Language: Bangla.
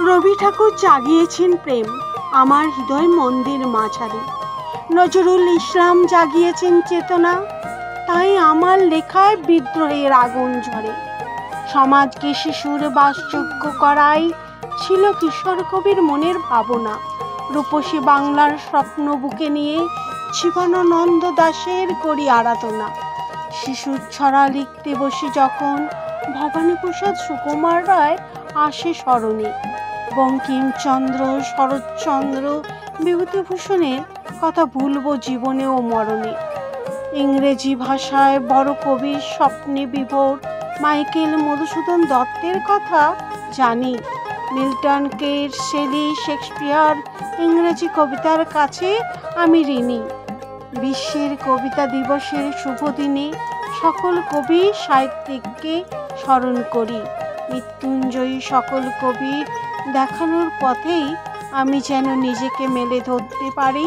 রবি ঠাকুর জাগিয়েছেন প্রেম আমার হৃদয় মন্দির মাঝারে। নজরুল ইসলাম জাগিয়েছেন চেতনা, তাই আমার লেখায় বিদ্রোহের আগুন ঝরে। সমাজকে শিশুর বাসযোগ্য করাই ছিল কিশোর কবির মনের ভাবনা। রূপসী বাংলার স্বপ্ন বুকে নিয়ে জীবনানন্দ দাশের করি আরাধনা। শিশুর ছড়া লিখতে বসি যখন ভবানীপ্রসাদ সুকুমার রায় আসে স্মরণে। বঙ্কিমচন্দ্র, শরৎচন্দ্র, বিভূতিভূষণের কথা ভুলবো জীবনে ও মরণে। ইংরেজি ভাষায় বড় কবির স্বপ্নে বিভোর মাইকেল মধুসূদন দত্তের কথা জানি। মিল্টন, কেট, শেলি, শেক্সপিয়ার ইংরেজি কবিতার কাছে আমি ঋণী। বিশ্বের কবিতা দিবসের শুভ দিনে সকল কবি সাহিত্যিককে স্মরণ করি। মৃত্যুঞ্জয়ী সকল কবির দেখানোর পথেই আমি যেন নিজেকে মেলে ধরতে পারি।